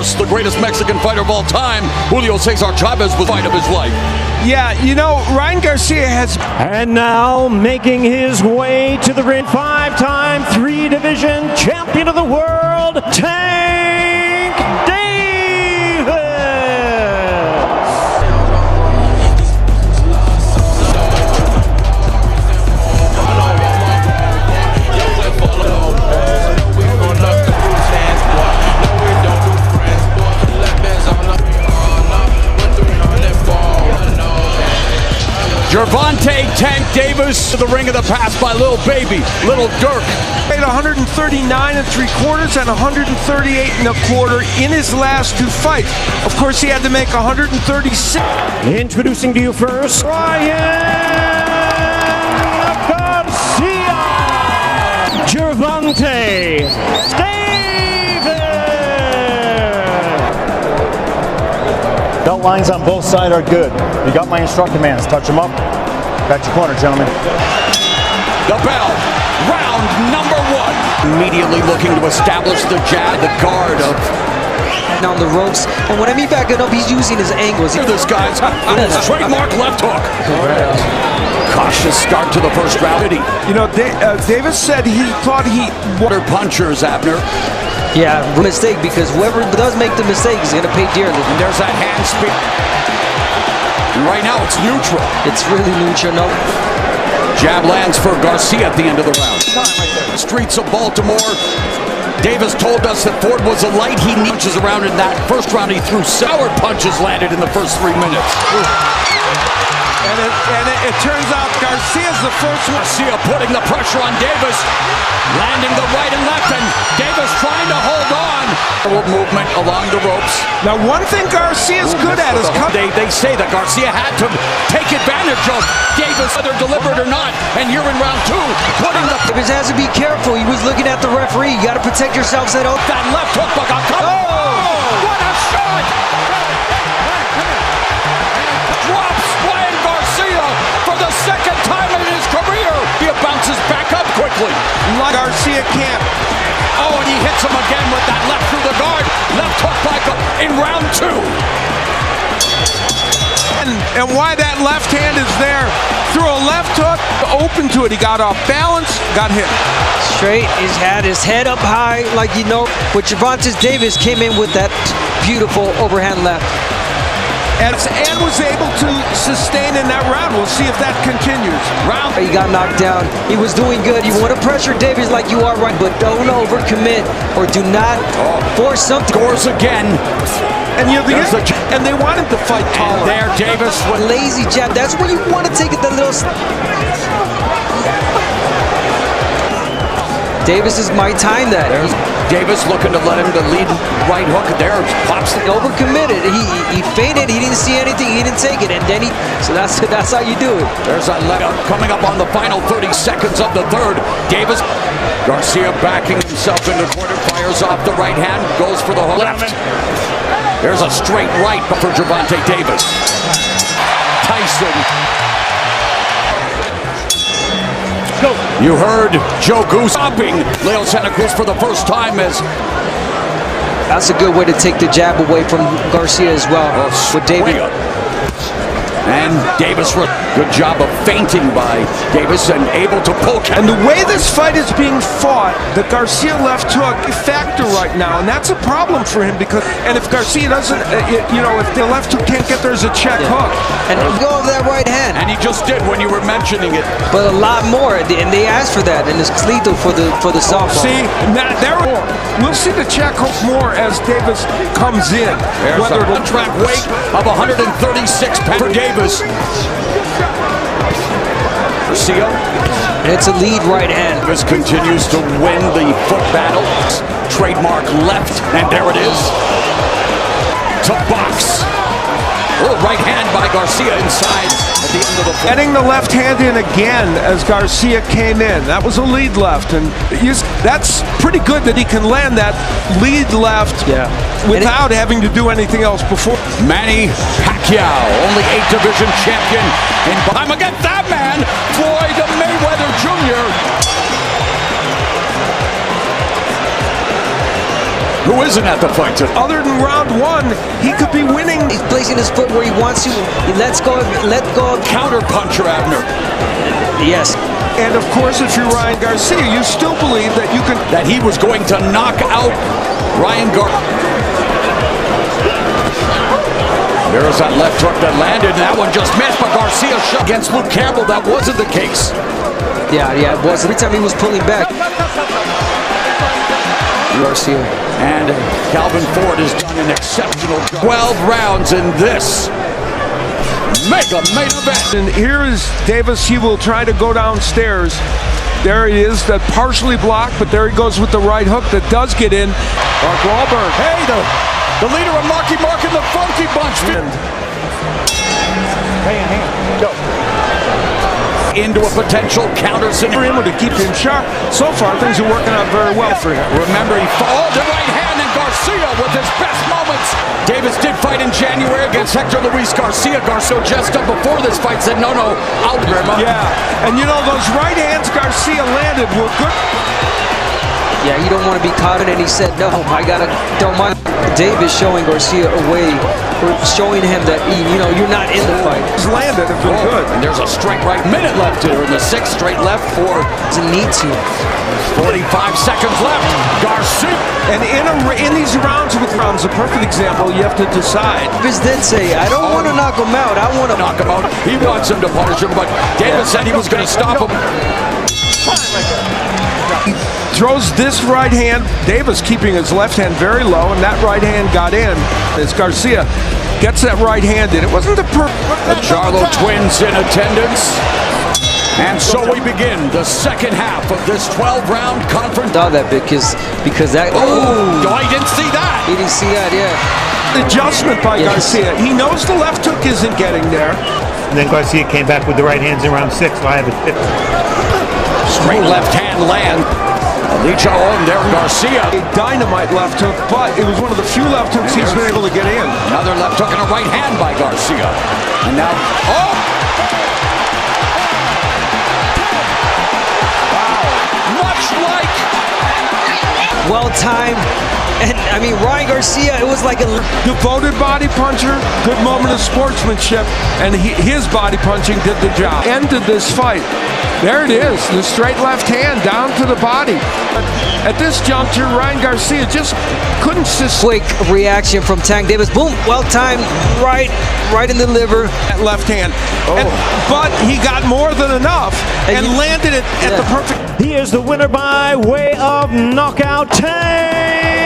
course, the greatest Mexican fighter of all time, Julio Cesar Chavez, was the fight of his life. Yeah, you know, Ryan Garcia has... And now, making his way to the ring, 5-time, 3-division champion of the world, Tank Davis! Gervonta Tank Davis to the ring of the pass by Little Baby, Little Dirk. Made 139 3/4 and 138 1/4 in his last 2 fights. Of course, he had to make 136. Introducing to you first, Ryan Garcia Gervonta Davis. Belt lines on both sides are good. You got my instruct commands. Touch them up. Back to your corner, gentlemen. The bell, round number 1. Immediately looking to establish the jab, the guard of... On the ropes, and when I mean backing up, he's using his angles. Hear this, guys. Trademark left hook. Cautious start to the first round. You know, Davis said he thought he... Water punchers, Abner. Yeah, mistake, because whoever does make the mistake is going to pay dearly. And there's that hand spin. And right now it's neutral. It's really neutral, no. Jab lands for Garcia at the end of the round. Streets of Baltimore. Davis told us that Ford was a light. He punches around in that first round. He threw sour punches landed in the first 3 minutes. And it turns out Garcia's the first one. Garcia putting the pressure on Davis. Landing the right and left, and Davis trying to hold on. Movement along the ropes. Now, one thing Garcia's good at is... They say that Garcia had to take advantage of Davis, whether deliberate or not. And here in round 2, putting the... Davis has to be careful. He was looking at the referee. You got to protect yourself. That left hook, but what a shot! Drops Ryan Garcia for the second time in his career. He bounces back up quickly. Garcia can't. Oh, and he hits him again with that left through the guard. Left hook by in round 2. And why that left hand is there. Threw a left hook, open to it. He got off balance, got hit. Straight, he's had his head up high, like you know. But Gervonta Davis came in with that beautiful overhand left. And was able to sustain in that round. We'll see if that continues. He got knocked down. He was doing good. You want to pressure Davis like you are right, but don't overcommit or do not force something. Scores again. And and they wanted to fight taller. There, Davis with lazy jab. That's where you want to take it. The little. Davis is my time that. There's Davis looking to let him to lead right hook. There, pops it. Overcommitted. He feinted. He didn't see anything. He didn't take it, and then so that's how you do it. There's a let up coming up on the final 30 seconds of the third. Davis, Garcia backing himself into quarter, fires off the right hand, goes for the left. There's a straight right for Gervonta Davis. Tyson. You heard Joe Goose stopping Leo Santa Cruz for the first time as... That's a good way to take the jab away from Garcia as well. With Davis. And Davis, good job of feinting by Davis and able to poke. And the way this fight is being fought, the Garcia left hook factor right now, and that's a problem for him because, and if Garcia doesn't, if the left hook can't get there as a check hook. And go over that right hand. And he just did when you were mentioning it. But a lot more, and they asked for that, and it's lethal for the softball. See, we'll see the check hook more as Davis comes in. There's a contract weight of 136 pounds for Davis. Garcia. And it's a lead right hand. Davis continues to win the foot battle. Trademark left, and there it is. To box. Oh, right hand by Garcia inside at the end of the foot. Getting the left hand in again as Garcia came in. That was a lead left, and that's pretty good that he can land that lead left without having to do anything else before. Manny Pacquiao, only 8-division champion in time against that man, Floyd Mayweather Jr. who isn't at the fight today. Other than round one, he could be winning. He's placing his foot where he wants to. He lets go of Counter puncher, Abner. Yes. And of course, if you're Ryan Garcia, you still believe that you can. That he was going to knock out Ryan Garcia. There's that left hook that landed, and that one just missed, but Garcia shot against Luke Campbell. That wasn't the case. Yeah, it was. Every time he was pulling back. Garcia. And Calvin Ford has done an exceptional job. 12 rounds in this mega main event. And here is Davis. He will try to go downstairs. There he is, that partially blocked, but there he goes with the right hook that does get in. Mark Wahlberg. Hey, the leader of Marky Mark and the Funky Bunch. Go. Into a potential counter scenario. To keep him sharp. So far, things are working out very well for him. Remember, he followed the right hand, and Garcia with his best moments. Davis did fight in January against Hector Luis Garcia. Garcia just up before this fight said, no, out, Grandma. Yeah, and you know, those right hands Garcia landed were good. Yeah, you don't want to be caught in, and he said, no, I gotta, don't mind. Davis showing Garcia a way, showing him that, you're not in the fight. He's landed have been good. And there's a straight right minute left here in the sixth, straight left for Doesn't need to. 45 seconds left. Garcia. And in these rounds with rounds, a perfect example, you have to decide. Davis did say, I don't want to knock him out. I want to Knock him out. He wants him to punish him, but Davis said he was going to stop him. He throws this right hand, Davis keeping his left hand very low, and that right hand got in as Garcia gets that right hand in. It wasn't the perfect. The Charlo twins in attendance. And so we begin the second half of this 12-round conference. saw that because that. Oh, I didn't see that. He didn't see that, yeah. Adjustment by Garcia. He knows the left hook isn't getting there. And then Garcia came back with the right hands in round 6, so I have it. Straight left hand land. Alicho on there, Garcia. A dynamite left hook, but it was one of the few left hooks he's been able to get in. Another left hook and a right hand by Garcia. And now, wow. Much like. Well-timed. And, Ryan Garcia, it was like a devoted body puncher, good moment of sportsmanship, and his body punching did the job. Ended this fight. There it is, the straight left hand down to the body. At this juncture, Ryan Garcia just couldn't quick reaction from Tank Davis. Boom, well-timed, right in the liver. That left hand. But he got more than enough and landed it at the perfect. He is the winner by way of knockout. Tank